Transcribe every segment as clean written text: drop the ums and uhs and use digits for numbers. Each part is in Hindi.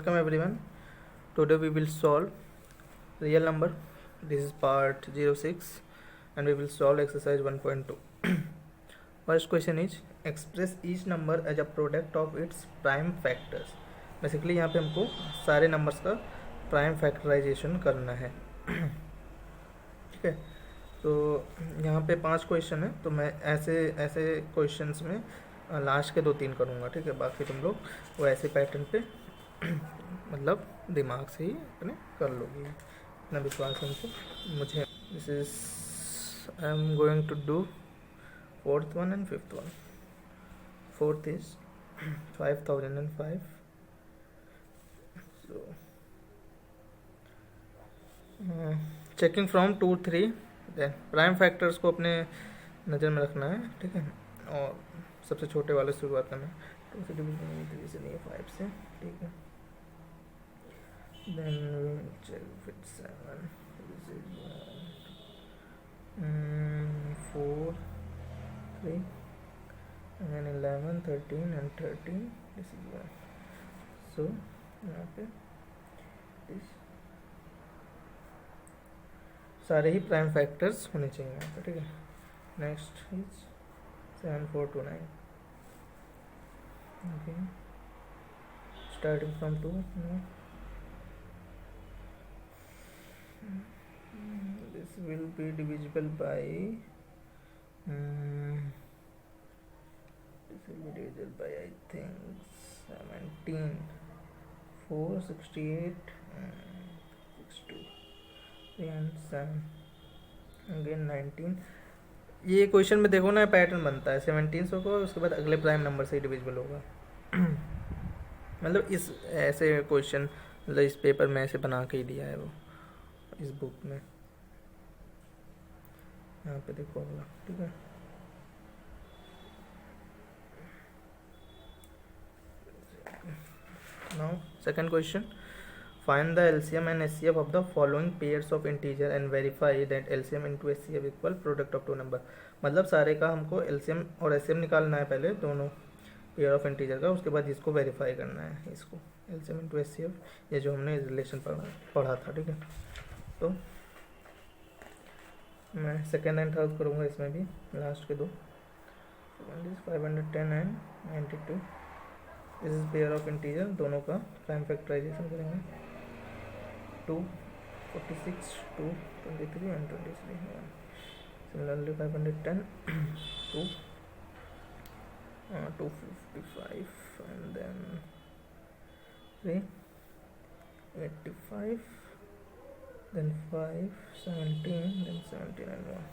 welcome everyone. Today we will solve real number. This is part 06 and we will solve exercise 1.2. First question is express each number as a product of its prime factors. Basically यहाँ पे हमको सारे नंबर्स का प्राइम फैक्टराइजेशन करना है. ठीक है, तो यहाँ पे 5 क्वेश्चन है, तो मैं ऐसे क्वेश्चंस में लास्ट के 2-3 करूँगा. ठीक है, बाकी तुम लोग वो ऐसे पैटर्न पे मतलब दिमाग से ही अपने कर लोगे, इतना विश्वास है हमको मुझे. This is I am going to do 4th one and 5th one. 4th is 5005. So checking from 2, 3. Then prime factors को अपने नज़र में रखना है. ठीक है, और सबसे छोटे वाले शुरुआत करना है. 2 से डिवीजन नहीं, 3 से नहीं, 5 से. ठीक है, then check with 7. This is 4, 3 and 11, 13 and 13. This is 1. So यहाँ पे इस सारे ही प्राइम फैक्टर्स होने चाहिए यहाँ पे. ठीक है, next is 7, 4, 2, 9. Okay, starting from 2. This will be divisible by this will be divided by I think 17, 4, 68, 62, 3 and 7, again 19. ये क्वेश्चन में देखो ना, पैटर्न बनता है 1700 को, उसके बाद अगले प्राइम नंबर से ही डिविजिबल होगा. मतलब इस ऐसे क्वेश्चन मतलब इस पेपर में ऐसे बना के ही दिया है वो इस बुक में. यहाँ पे देखो अगला. ठीक है, now second question, find the LCM and SCF of the following pairs of integer and verify that LCM into SCF equal product of two number. मतलब सारे का हमको LCM और SCM निकालना है पहले, दोनों पेयर ऑफ इंटीजर का. उसके बाद इसको वेरीफाई करना है, इसको LCM into SCF, ये जो हमने रिलेशन पढ़ा था. ठीक है, तो मैं सेकेंड एंड थर्ड करूँगा इसमें भी, लास्ट के 2. 510 and 92. This is pair of integer, दोनों का प्राइम फैक्टराइजेशन करेंगे. 2, 46, 2, 23 and 23. Similarly 510, 2, 255 and then 3, 85, then 5, 17, then 17 and 1.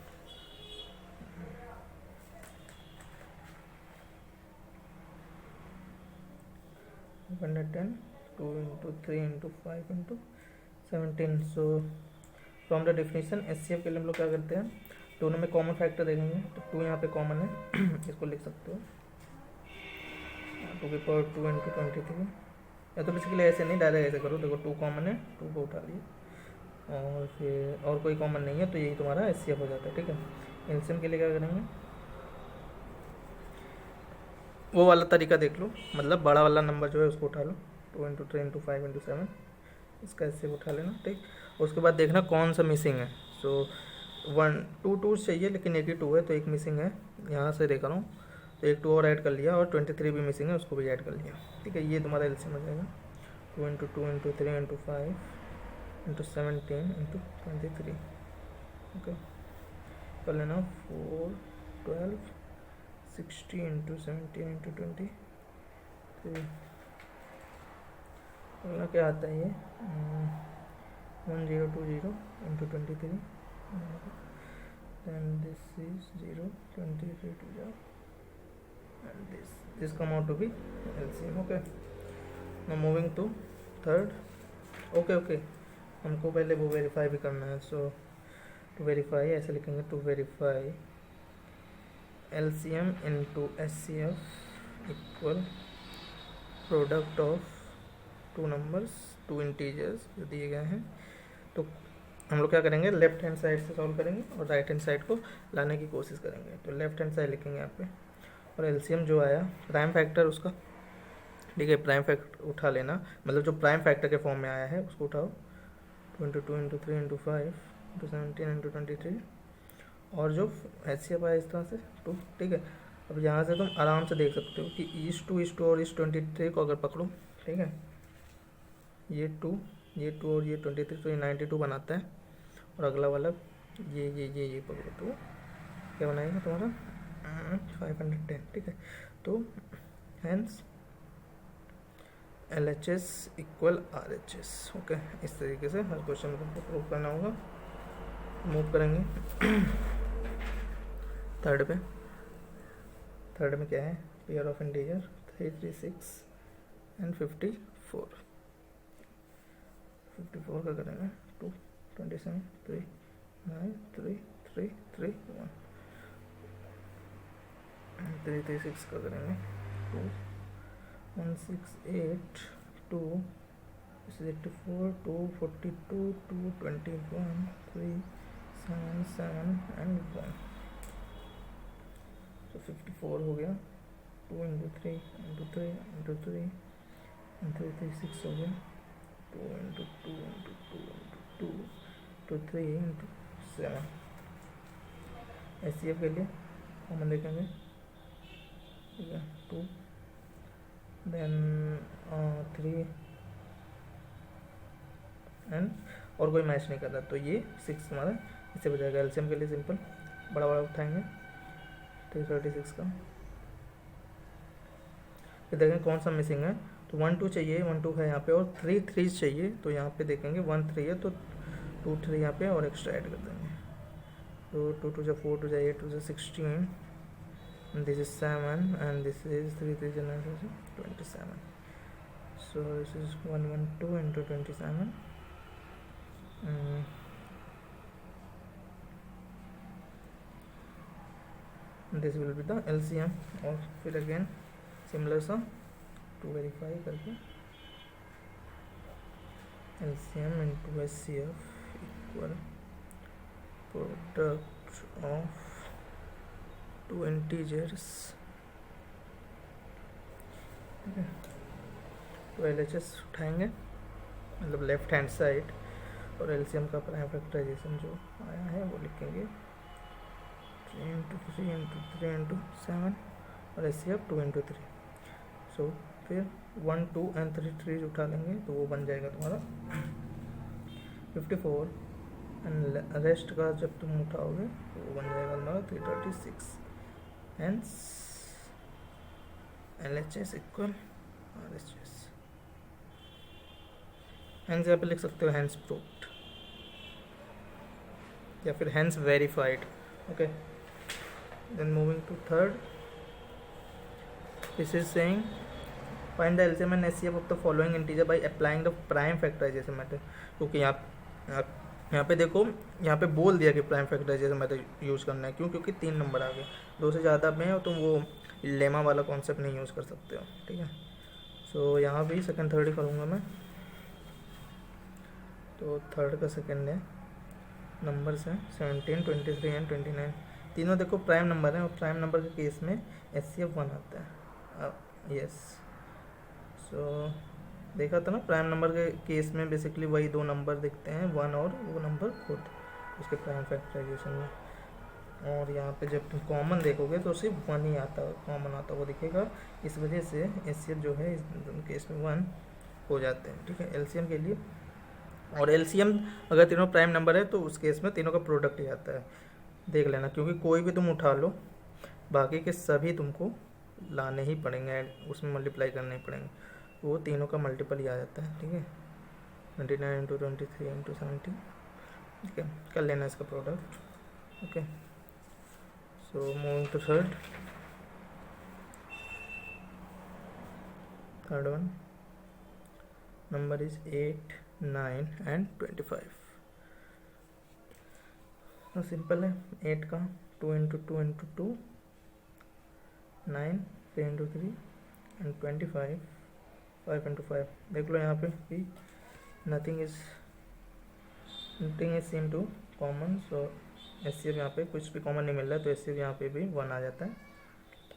110, 2 into 3 into 5 into 17. So from the definition SCF के लिए हम लोग क्या करते हैं, दोनों में कॉमन फैक्टर देखेंगे. तो 2 यहाँ पे कॉमन है, इसको लिख सकते हो 2 की पावर 2 into 23. या तो बेसिकली ऐसे नहीं, डायरेक्ट ऐसे करो. देखो 2 कॉमन है, 2 को उठा लिए, और फिर और कोई कॉमन नहीं है, तो यही तुम्हारा SCF हो जाता है. ठीक है, एलसीएम के लिए क्या करेंगे, वो वाला तरीका देख लो. मतलब बड़ा वाला नंबर जो है उसको उठा लो, 2 into 3 into 5 into 7, इसका ऐसे उठा लेना. ठीक, उसके बाद देखना कौन सा मिसिंग है. सो 1, 2 2 चाहिए, लेकिन एक ही 2 है, तो एक मिसिंग है. यहाँ से देख रहा हूँ, तो एक 2 और ऐड कर लिया, और 23 भी मिसिंग है, उसको भी ऐड कर लिया. ठीक है, ये तुम्हारा एलसीएम हो जाएगा. 2 into 2 into 3 into 5 into 17 into 23. Okay, कर लेना. 4, 12, 60 into 17 into 23. अगला क्या आता है ये, 1020 into 23. then this is 0, 23 to the, and this come out to be LCM. okay, now moving to third. okay, हमको पहले वो वेरीफाई भी करना है. सो टू वेरीफाई ऐसे लिखेंगे, to verify LCM into SCF equal product of two numbers, 2 integers जो दिए गए हैं. तो हम लोग क्या करेंगे, लेफ्ट हैंड साइड से सॉल्व करेंगे और राइट हैंड साइड को लाने की कोशिश करेंगे. तो लेफ्ट हैंड साइड लिखेंगे यहाँ पे, और एलसीएम जो आया प्राइम फैक्टर उसका ठीक है, प्राइम फैक्टर उठा लेना, मतलब जो प्राइम फैक्टर के फॉर्म में आया है उसको उठाओ, 22 इंटू 3 इंटू 5 इंटू 17 इंटू 23, और जो HCF आया इस तरह से 2। ठीक है, अब यहाँ से तुम आराम से देख सकते हो कि इस 2 और इस 23 को अगर पकड़ो, ठीक है, ये 2 और ये 23, तो ये 92 बनाता है, और अगला वाला ये पकड़ो तो क्या बनाएगा तुम्हारा 510। ठीक है, तो hence LHS equal RHS। Okay, इस तरीके से हर क्वेश्चन में तुमको प्रूव करना होगा। मूव करेंगे थर्ड में क्या है, पेयर ऑफ इंटीजर 3, 3, 6 एंड 54 का करेंगे 2, 27, 3, 9, 3, 3, 3, 1, 3, 3, 6 का करेंगे 2, 1, 6, 8, 2, 84, 2, 42, 2, 21, 3, 7, 7 एंड 1, तो 54 हो गया। 2 इंटू 3 इंटू 3 इंटू 3 इंटू 3 6 हो गया। 2 इंटू 2 इंटू 2 इंटू 2 तो 3 इंटू 7। HCF के लिए हम देखेंगे, ठीक है, 2 देन 3 एंड और कोई मैच नहीं कर रहा, तो ये 6 हमारा इससे बजाएगा। LCM के लिए सिंपल बड़ा उठाएंगे 336 का। फिर देखेंगे कौन सा मिसिंग है, तो 1 2 चाहिए, 1 2 है यहाँ पे, और 3 3 चाहिए, तो यहाँ पे देखेंगे 1 3 है तो 2 3 यहाँ पे और एक्स्ट्रा ऐड कर देंगे। तो 2 2 4 2 8 2 16, this is 7 and this is 3 3 9 27, so this is 112 into 27, this will be the LCM। और फिर अगेन सिमिलर सा टू वेरीफाई करके LCM into HCF equal product of 2 integers. ठीक है, तो LHS उठाएंगे, मतलब लेफ्ट हैंड साइड, और LCM का प्राइम फैक्टराइजेशन जो आया है वो लिखेंगे 3 इंटू 3 इंटू 3 इंटू 7, और HCF 2 इंटू 3। सो फिर 1 2 एंड 3 3 उठा लेंगे, तो वो बन जाएगा तुम्हारा 54, एंड रेस्ट का जब तुम उठाओगे तो वो बन जाएगा तुम्हारा 336। Hence LHS equal RHS। Hence यहाँ पे लिख सकते हो हैंस प्रूव्ड या फिर hence verified. Okay, then moving to third, this is saying find the LCM and HCF of the following integer by applying the prime factorisation method. क्योंकि यहाँ पे देखो, यहाँ पे बोल दिया कि प्राइम फैक्टराइजेशन मेथड यूज़ करना है, क्यों, क्योंकि 3 नंबर आ गए, 2 से ज़्यादा में हो तुम वो लेमा वाला कॉन्सेप्ट नहीं यूज़ कर सकते हो। ठीक है, सो यहाँ भी सेकंड थर्ड ही करूँगा मैं। तो थर्ड का सेकंड है, नंबर्स हैं 17, 23 एंड 29, तीनों देखो प्राइम नंबर हैं, और प्राइम नंबर के केस में HCF 1 आता है। यस, सो देखा था ना, प्राइम नंबर के केस में बेसिकली वही 2 नंबर दिखते हैं, 1 और वो नंबर खुद उसके प्राइम फैक्टराइजेशन में। और यहाँ पे जब तुम कॉमन देखोगे तो सिर्फ 1 ही आता है, कॉमन आता वो दिखेगा, इस वजह से HCF जो है इस केस में 1 हो जाते हैं। ठीक है, LCM के लिए, और LCM अगर तीनों प्राइम नंबर है तो उस केस में तीनों का प्रोडक्ट ही आता है, देख लेना, क्योंकि कोई भी तुम उठा लो, बाकी के सभी तुमको लाने ही पड़ेंगे, उसमें मल्टीप्लाई करने ही पड़ेंगे, वो तीनों का मल्टीपल ही आ जाता है। ठीक है, 29 इंटू 23 इंटू 17। ठीक है, कर लेना इसका product. Okay, so moving to third one, number is 8, 9 and 25। तो सिंपल है, 8 का 2 into 2 into 2, 9 3 into 3 and 25 5 into 5। देख लो यहाँ पे भी nothing is same to common, so HCF यहाँ पे कुछ भी कॉमन नहीं मिल रहा है, तो HCF यहाँ पे भी 1 आ जाता है।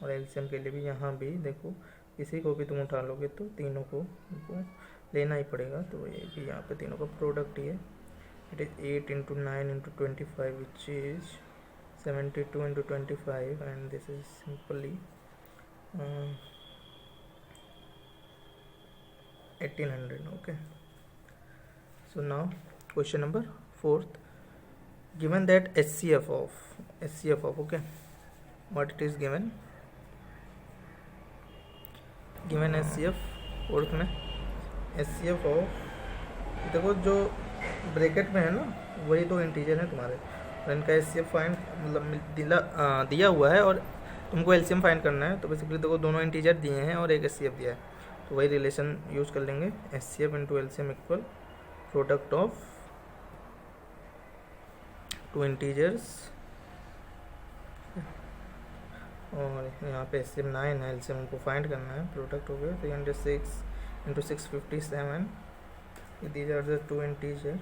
और LCM के लिए भी यहाँ भी देखो इसी को भी तुम उठा लोगे तो तीनों को तुमको लेना ही पड़ेगा। तो ये भी यहाँ पे तीनों का प्रोडक्ट ही है। It is 8 into 9 into 25 which is 72 into 25 and this is simply 1800. Okay, so now question number 4th, given that HCF of okay, what it is given HCF 4th में HCF of, देखो जो ब्रैकेट में है ना वही दो इंटीजर हैं तुम्हारे और इनका HCF फाइंड मतलब दिया हुआ है और तुमको LCM फाइंड करना है। तो बेसिकली देखो दोनों इंटीजर दिए हैं और एक HCF दिया है, तो वही रिलेशन यूज कर लेंगे। HCF into LCM equal product of two integers, और यहाँ पे HCF 9 है, LCM हमको फाइंड करना है। प्रोडक्ट हो गया 306 into 657, these are the two integer.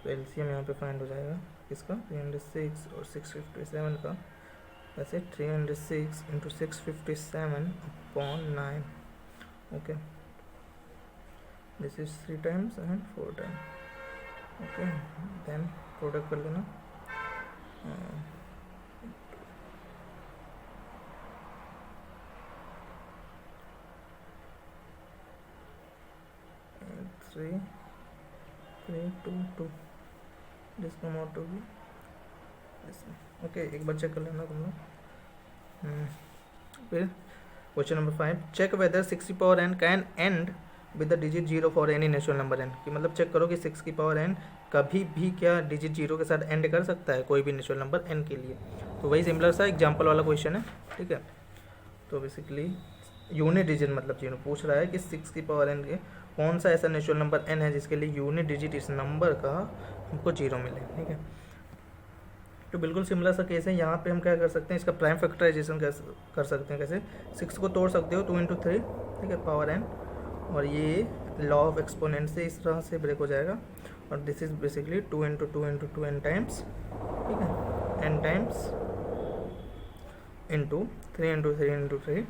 तो LCM यहाँ पे फाइंड हो जाएगा इसका 306 और 657 का, वैसे 306 into 657 upon 9। Okay, this is 3 times and 4 time. Okay, then product कर लेना। 3 3 2 2 this come out to be इसमें। ओके, एक बार चेक कर लेना तुम लोग। फिर क्वेश्चन नंबर 5, चेक वेदर 6 की power n can and with the digit 0 for any natural number n, कि मतलब चेक करो कि 6 की पावर n कभी भी क्या डिजिट 0 के साथ एंड कर सकता है कोई भी नेचुरल नंबर n के लिए। तो वही सिमिलर सा एग्जाम्पल वाला क्वेश्चन है, ठीक है। तो बेसिकली यूनिट डिजिट मतलब 0 पूछ रहा है कि 6 की पावर n के कौन सा ऐसा नेचुरल नंबर n है जिसके लिए यूनिट डिजिट इस नंबर का हमको 0 मिले, ठीक है। तो बिल्कुल सिमिलर सा केस है। यहाँ पे हम क्या कर सकते हैं, इसका प्राइम फैक्टराइजेशन कर सकते हैं। कैसे, 6 को तोड़ सकते हो 2 into 3, ठीक है, पावर n, और ये लॉ ऑफ एक्सपोनेंट से इस तरह से ब्रेक हो जाएगा। और this is basically 2 into 2 into 2 n times, ठीक है, n times into 3 into 3 into 3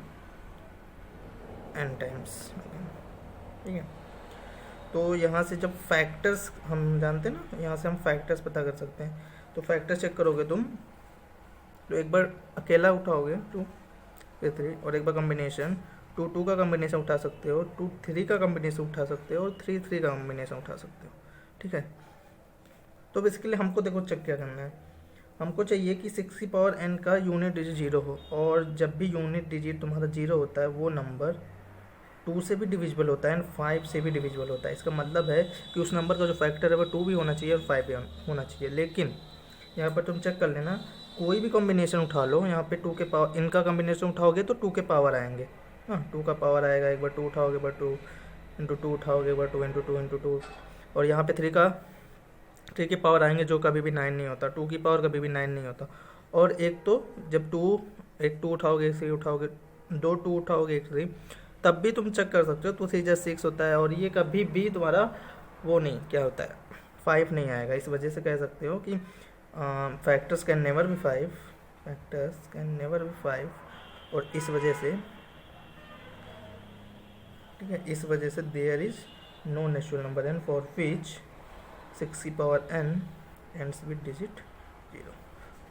n times, ठीक है। तो यहाँ से जब फैक्टर्स हम जानते हैं ना, यहाँ से हम फैक्टर्स पता कर सकते हैं। तो फैक्टर्स चेक करोगे तुम तो एक बार अकेला उठाओगे 2 फिर 3, और एक बार कॉम्बिनेशन 2 2 का कॉम्बिनेशन उठा सकते हो, 2 3 का कॉम्बिनेशन उठा सकते हो, और 3 3 का कॉम्बिनेशन उठा सकते हो, ठीक है। तो बेसिकली हमको देखो चेक क्या करना है, हमको चाहिए कि 6 की पावर n का यूनिट डिजिट 0 हो, और जब भी यूनिट डिजिट तुम्हारा 0 होता है वो नंबर 2 से भी डिविजिबल होता है एंड 5 से भी डिविजिबल होता है। इसका मतलब है कि उस नंबर का जो फैक्टर है वो 2 भी होना चाहिए और 5 भी होना चाहिए। लेकिन यहाँ पर तुम चेक कर लेना, कोई भी कॉम्बिनेशन उठा लो, यहाँ पे 2 के पावर, इनका कॉम्बिनेशन उठाओगे तो 2 के पावर आएंगे, हाँ 2 का पावर आएगा। एक बार 2 उठाओगे, एक बार 2 into 2 उठाओगे, एक बार 2 into 2 into 2, और यहाँ पे 3 के पावर आएंगे जो कभी भी 9 नहीं होता, 2 की पावर कभी भी 9 नहीं होता। और एक तो जब 2 उठाओगे, एक 3 उठाओगे, 2 2 उठाओगे, एक 3, तब भी तुम चेक कर सकते हो 2 3 just 6 होता है, और ये कभी भी तुम्हारा वो नहीं क्या होता है 5 नहीं आएगा। इस वजह से कह सकते हो कि factors can never be 5, factors can never be 5, और इस वजह से, ठीक है, इस वजह से there is no natural number n for which 6 की power n ends with digit 0।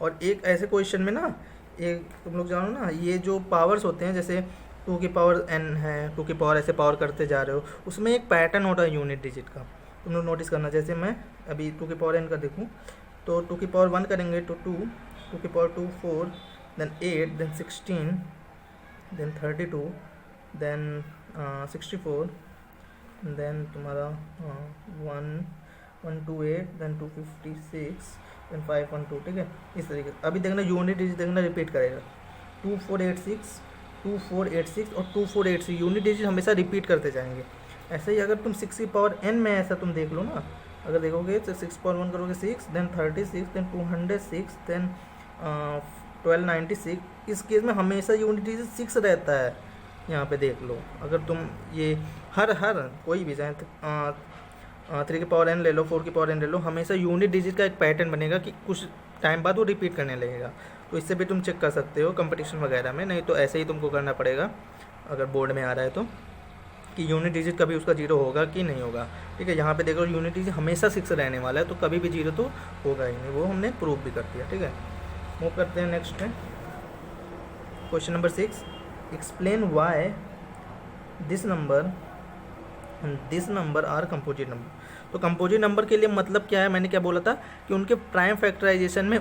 और एक ऐसे क्वेश्चन में ना, एक तुम लोग जानो ना, ये जो पावर्स होते हैं जैसे 2 की पावर n है, 2 की पावर ऐसे पावर करते जा रहे हो, उसमें एक पैटर्न होता है यूनिट डिजिट का, तुम लोग नोटिस करना। जैसे मैं अभी 2 की पावर n का देखूँ तो 2 की पावर 1 करेंगे तो 2, 2 की power 2 4, then 8, then 16, then 32, then 64, then तुम्हारा 128, देन 256, देन 512, ठीक है। इस तरीके से अभी देखना यूनिट डिजिट देखना रिपीट करेगा 2486, 2486 और 2486, यूनिट डिजिट हमेशा रिपीट करते जाएंगे। ऐसे ही अगर तुम 6 की पावर n में ऐसा तुम देख लो ना, अगर देखोगे तो 6 पावर 1 करोगे 6, देन 36, देन 206, देन 1296, इस केस में हमेशा यूनिट डिजिट 6 रहता है। यहाँ पे देख लो, अगर तुम ये हर कोई भी चाहे 3 की पावर n ले लो, 4 की पावर n ले लो, हमेशा यूनिट डिजिट का एक पैटर्न बनेगा कि कुछ टाइम बाद वो रिपीट करने लगेगा। तो इससे भी तुम चेक कर सकते हो कंपटीशन वगैरह में, नहीं तो ऐसे ही तुमको करना पड़ेगा अगर बोर्ड में आ रहा है तो, कि यूनिट डिजिट कभी उसका 0 होगा कि नहीं होगा। ठीक है, यहाँ पे देखो यूनिट डिजिट हमेशा 6 रहने वाला है, तो कभी भी 0 तो होगा ही नहीं, वो हमने प्रूव भी कर दिया। ठीक है, मूव करते हैं नेक्स्ट में। Question number 6, explain why this number are composite number. तो कंपोजिट नंबर के लिए मतलब क्या है, मैंने क्या बोला था कि उनके प्राइम फैक्टराइजेशन में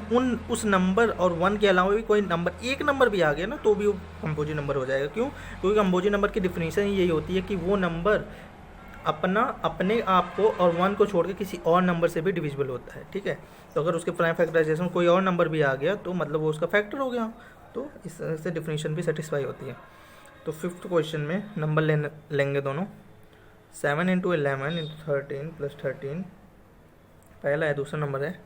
उस नंबर और 1 के अलावा भी कोई नंबर, एक नंबर भी आ गया ना तो भी वो कंपोजिट नंबर हो जाएगा। क्यों? क्योंकि कंपोजिट नंबर की डिफिनीशन यही होती है कि वो नंबर अपने आप को और 1 को छोड़ के किसी और नंबर से भी डिविजिबल होता है। ठीक है, तो अगर उसके प्राइम फैक्टराइजेशन में कोई और नंबर भी आ गया तो मतलब वो उसका फैक्टर हो गया, तो इस तरह से डिफिनीशन भी सेटिस्फाई होती है। तो 5th क्वेश्चन में नंबर लेंगे दोनों, 7 × 11 × 13 + 13 पहला है, दूसरा नंबर है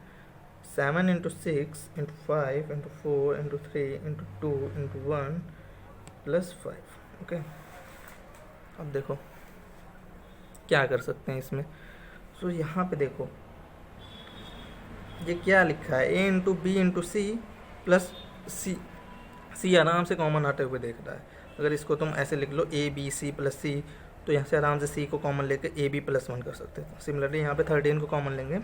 7 × 6 × 5 × 4 × 3 × 2 × 1 + 5। ओके, अब देखो क्या कर सकते हैं इसमें। तो यहाँ पे देखो ये क्या लिखा है, a × b × c + c आराम से कॉमन आते हुए देख रहा है। अगर इसको तुम ऐसे लिख लो a b c + c, तो यहाँ से आराम से c को कॉमन लेके ab + 1 कर सकते हैं। सिमिलरली यहाँ पे 13 को कॉमन लेंगे,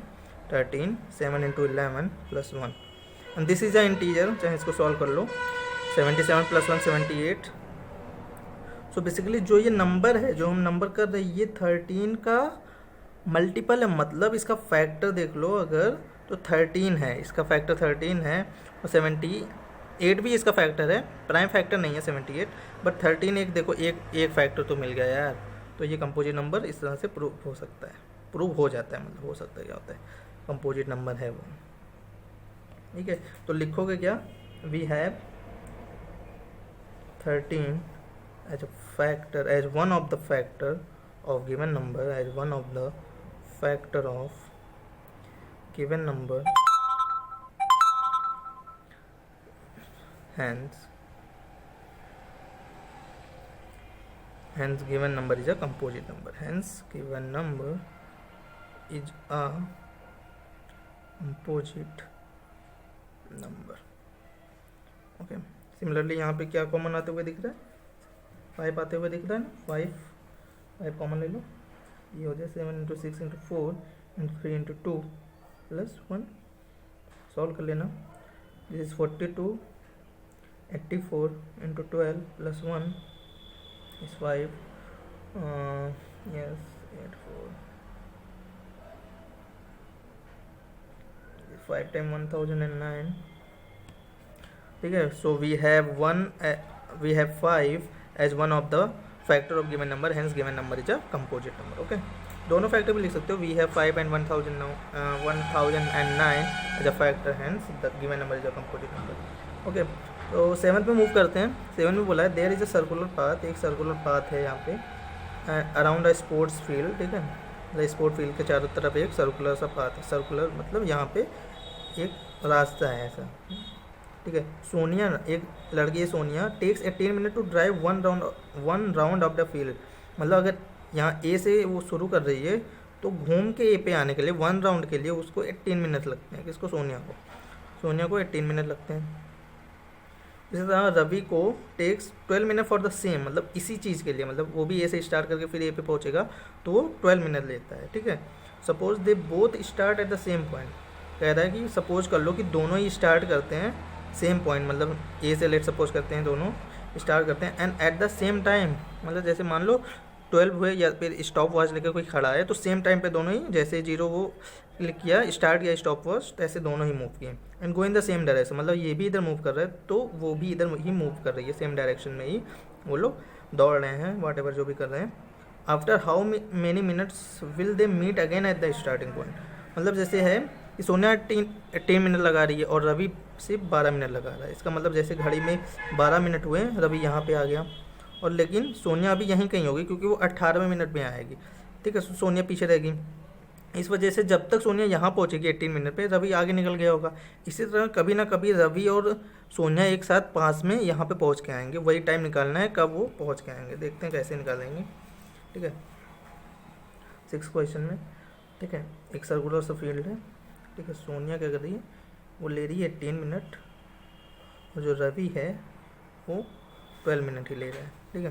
13 7 × 11 + 1 and this is a integer, चाहे इसको सॉल्व कर लो, 77 + 1 78। सो बेसिकली जो ये नंबर है, जो हम नंबर कर रहे हैं, ये 13 का मल्टीपल है, मतलब इसका फैक्टर देख लो अगर तो 13 है, इसका फैक्टर 13 है, और 78 भी इसका फैक्टर है, प्राइम फैक्टर नहीं है 78, बट 13 एक देखो एक फैक्टर तो मिल गया यार। तो ये कंपोजिट नंबर इस तरह से प्रूव हो सकता है, प्रूव हो जाता है, मतलब हो सकता है, क्या होता है, कंपोजिट नंबर है वो। ठीक है, तो लिखोगे क्या, we have 13 as a factor, as one of the factor of given number, as one of the factor of given number, hence given number is a composite number, hence given number is a composite number। Okay, similarly यहाँ पे क्या कॉमन आते हुए दिख रहा है, 5 आते हुए दिख रहा है ना, 5 कॉमन ले लो, ये हो जाए 7 × 6 × 4 × 3 × 2 + 1, सॉल्व कर लेना, दिस इज 42, 84 × 12 + 1 is 5, yes 84, 5 × 1009। ठीक है, so we have 5 as one of the factor of given number, hence given number is a composite number। okay, दोनों फैक्टर भी लिख सकते हो, we have 5 and 1009 as a factor, hence the given number is a composite number। okay, तो 7th में मूव करते हैं। 7 में बोला है there is a circular path, एक सर्कुलर पाथ है यहाँ पे अराउंड अ स्पोर्ट्स फील्ड। ठीक है, स्पोर्ट फील्ड के चारों तरफ एक सर्कुलर सा पाथ है, सर्कुलर मतलब यहाँ पे एक रास्ता है ऐसा। ठीक है, सोनिया, एक लड़की है Sonia, takes 18 minute to drive one round of the field. मतलब अगर यहाँ ए से वो शुरू कर रही है तो घूम के ए पे आने के लिए 1 राउंड के लिए उसको 18 मिनट लगते हैं। किसको? सोनिया को 18 मिनट लगते हैं। इसी तरह रवि को takes 12 minute for the same, मतलब इसी चीज़ के लिए, मतलब वो भी ए से स्टार्ट करके फिर ए पे पहुँचेगा तो वो 12 मिनट लेता है। ठीक है, suppose they both start at the same point. कह रहा है कि सपोज कर लो कि दोनों ही स्टार्ट करते हैं सेम पॉइंट, मतलब ए से लेट सपोज करते हैं दोनों स्टार्ट करते हैं, and at the same time, मतलब जैसे मान लो 12 हुए या फिर स्टॉप वॉच लेकर कोई खड़ा है तो सेम टाइम पे दोनों ही, जैसे 0 वो क्लिक किया स्टार्ट किया स्टॉप वॉच, ऐसे दोनों ही मूव किए and go in the same direction, मतलब ये भी इधर मूव कर रहा है तो वो भी इधर ही मूव कर रही है, सेम डायरेक्शन में ही वो लोग दौड़ रहे हैं, वॉट एवर जो भी कर रहे हैं। After how many minutes will they meet again at the starting point, मतलब जैसे है कि सोनिया 18 मिनट लगा रही है और रवि सिर्फ 12 मिनट लगा रहा है। इसका मतलब जैसे घड़ी में 12 मिनट हुए, रवि यहाँ पे आ गया और लेकिन सोनिया अभी यहीं कहीं होगी क्योंकि वो 18वें मिनट में आएगी। ठीक है, सोनिया पीछे रहेगी। इस वजह से जब तक सोनिया यहाँ पहुँचेगी 18 मिनट पे, रवि आगे निकल गया होगा। इसी तरह कभी ना कभी रवि और सोनिया एक साथ पास में यहाँ पे पहुँच के आएंगे। वही टाइम निकालना है कब वो पहुँच के आएंगे, देखते हैं कैसे निकालेंगे। ठीक है, 6 क्वेश्चन में। ठीक है, एक सर्कुलर सा फील्ड है। ठीक है, सोनिया क्या कर रही है, वो ले रही है 18 मिनट और जो रवि है वो 12 मिनट ही ले रहा है। ठीक है,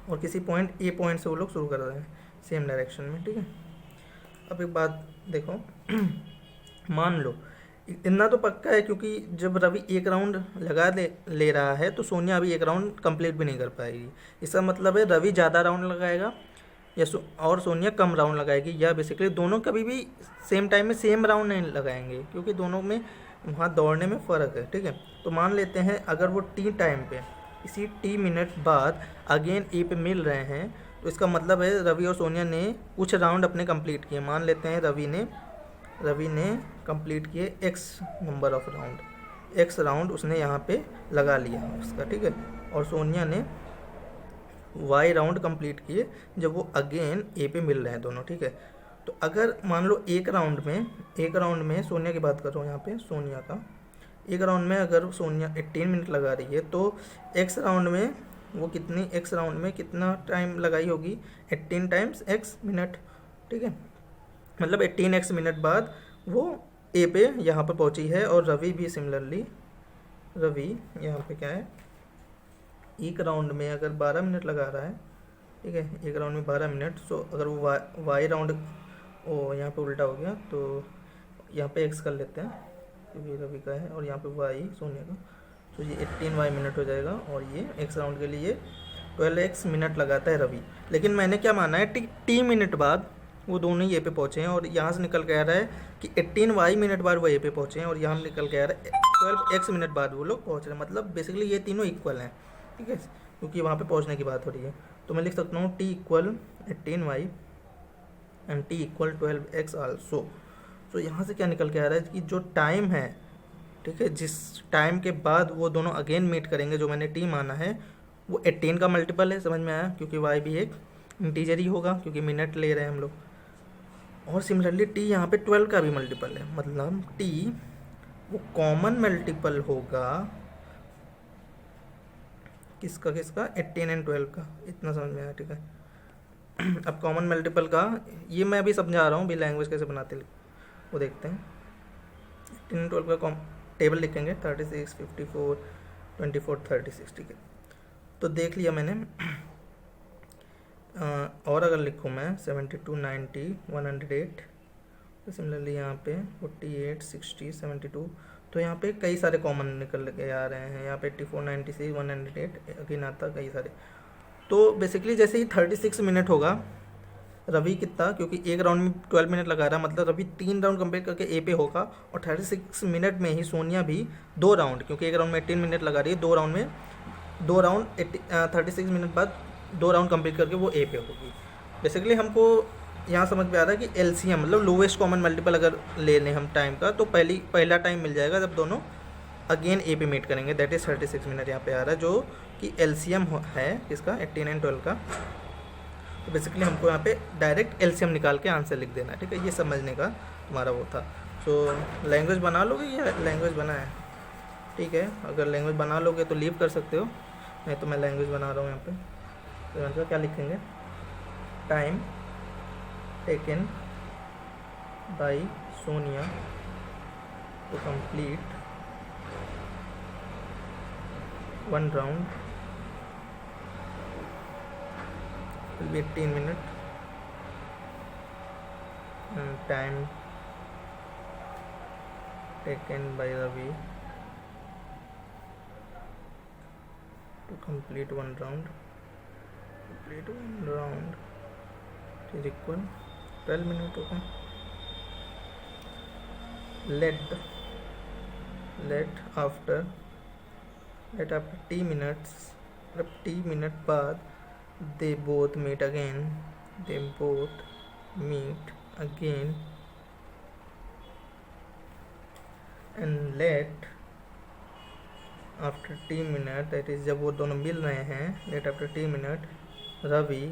और किसी पॉइंट ए पॉइंट से वो लोग शुरू कर रहे हैं सेम डायरेक्शन में, ठीक है। अब एक बात देखो मान लो इतना तो पक्का है, क्योंकि जब रवि एक राउंड लगा ले रहा है तो सोनिया अभी एक राउंड कंप्लीट भी नहीं कर पाएगी। इसका मतलब है रवि ज़्यादा राउंड लगाएगा या और सोनिया कम राउंड लगाएगी, या बेसिकली दोनों कभी भी सेम टाइम में सेम राउंड नहीं लगाएंगे, क्योंकि दोनों में वहाँ दौड़ने में फ़र्क है, ठीक है। तो मान लेते हैं अगर वो टी टाइम पे इसी टी मिनट बाद अगेन ए पे मिल रहे हैं, तो इसका मतलब है रवि और सोनिया ने कुछ राउंड अपने कंप्लीट किए। मान लेते हैं रवि ने कंप्लीट किए x number of round, x round उसने यहाँ पे लगा लिया उसका, ठीक है। और सोनिया ने वाई राउंड कंप्लीट किए जब वो अगेन ए पे मिल रहे हैं दोनों, ठीक है। तो अगर मान लो एक राउंड में सोनिया की बात कर रहा हूँ यहाँ पे, सोनिया का एक राउंड में अगर सोनिया 18 मिनट लगा रही है तो एक्स राउंड में वो एक्स राउंड में कितना टाइम लगाई होगी, 18 टाइम्स एक्स मिनट, ठीक है। मतलब 18x मिनट बाद वो ए पे यहाँ पर पहुँची है। और रवि भी सिमिलरली, रवि यहाँ पे क्या है, एक राउंड में अगर 12 मिनट लगा रहा है, ठीक है, एक राउंड में 12 मिनट। सो अगर वो वाई राउंड ओ यहाँ पे उल्टा हो गया तो यहाँ पे एक्स कर लेते हैं क्योंकि रवि का है, और यहाँ पे वाई सोनिया का, तो ये 18y मिनट हो जाएगा। और ये एक्स राउंड के लिए 12x मिनट लगाता है रवि। लेकिन मैंने क्या माना है, टी मिनट बाद वो दोनों ही ए पे पहुँचे हैं, और यहाँ से निकल के आ रहा है कि 18y मिनट बाद वो ए पे पहुँचे हैं, और यहाँ निकल के आ रहा है 12x मिनट बाद वो लोग पहुँच रहे हैं। मतलब बेसिकली ये तीनों इक्वल हैं, ठीक है, क्योंकि वहाँ पे पहुँचने की बात हो रही है। तो मैं लिख सकता हूँ T equal 18y and T equal 12x also. तो यहाँ से क्या निकल के आ रहा है कि जो टाइम है, ठीक है, जिस टाइम के बाद वो दोनों अगेन मीट करेंगे, जो मैंने टी माना है, वो 18 का मल्टीपल है। समझ में आया, क्योंकि वाई भी एक इंटीजर ही होगा क्योंकि मिनट ले रहे हैं हम लोग। और सिमिलरली टी यहाँ पे 12 का भी मल्टीपल है, मतलब टी वो कॉमन मल्टीपल होगा किसका 18 एंड 12 का। इतना समझ में आया, ठीक है। अब कॉमन मल्टीपल का ये मैं अभी समझा रहा हूँ, भी लैंग्वेज कैसे बनाते वो देखते हैं। 18 एंड 12 का टेबल लिखेंगे 36, 54, 24, 36, ठीक है। तो देख लिया मैंने। और अगर लिखूँ मैं 72, 90, 108, तो सिमिलरली यहाँ पे 48, 60, 72, तो यहाँ पे कई सारे कॉमन निकल के आ रहे हैं। यहाँ पे 84, 96, 108 अगेन आता कई सारे। तो बेसिकली जैसे ही 36 मिनट होगा, रवि कितना, क्योंकि एक राउंड में 12 मिनट लगा रहा है, मतलब रवि 3 राउंड कंप्लीट करके ए पे होगा। और 36 मिनट में ही सोनिया भी 2 राउंड, क्योंकि एक राउंड में 18 मिनट लगा रही है, 2 राउंड में 2 राउंड 36 मिनट बाद 2 राउंड कंप्लीट करके वो ए पे होगी। बेसिकली हमको यहाँ समझ में आ रहा है कि एलसीएम मतलब लोवेस्ट कॉमन मल्टीपल अगर ले लें हम टाइम का, तो पहला टाइम मिल जाएगा जब दोनों अगेन ए पे मीट करेंगे, दैट इज़ 36 मिनट यहाँ पे आ रहा है, जो कि एलसीएम है किसका, 18 एंड 12 का। तो बेसिकली हमको यहाँ पे डायरेक्ट एलसीएम निकाल के आंसर लिख देना है, ठीक है। ये समझने का तुम्हारा वो था। सो लैंग्वेज बना लोगे या लैंग्वेज बना है, ठीक है। अगर लैंग्वेज बना लोगे तो लीव कर सकते हो, नहीं तो मैं लैंग्वेज बना रहा हूँ यहाँ पे। तो यहाँ पे क्या लिखेंगे, time taken by Sonia to complete 1 round will be 18 minutes, and time taken by Ravi to complete 1 round is equal 12 minutes. Okay, let after t minute बाद they both meet again, and let after t minute, that is जब वो दोनों मिल रहे हैं, let after t minute Ravi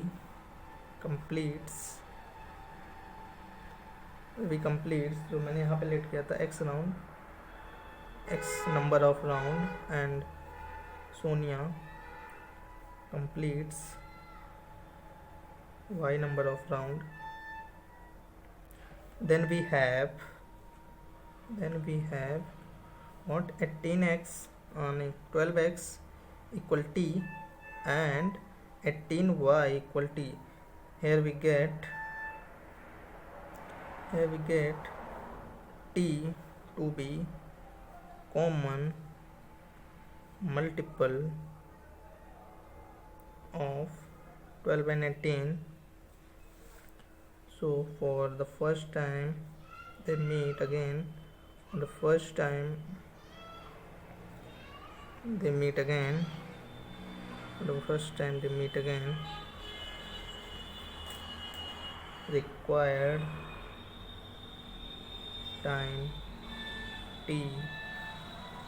completes, जो मैंने यहाँ पे लेट किया था x number of round, and Sonia completes y number of round. Then we have what, 18x 12x equal t, and 18y equal t. Here we get t to be common multiple of 12 and 18. So for the first time they meet again, required time t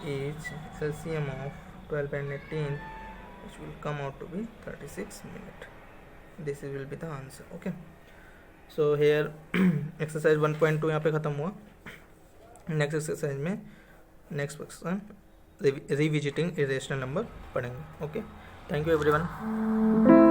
is LCM of 12 and 18, which will come out to be 36 minutes. This will be the answer. Okay, so here exercise 1.2 यहाँ पे ख़त्म हुआ. नेक्स्ट एक्सरसाइज में next question revisiting irrational number पढ़ेंगे. Okay, thank you everyone.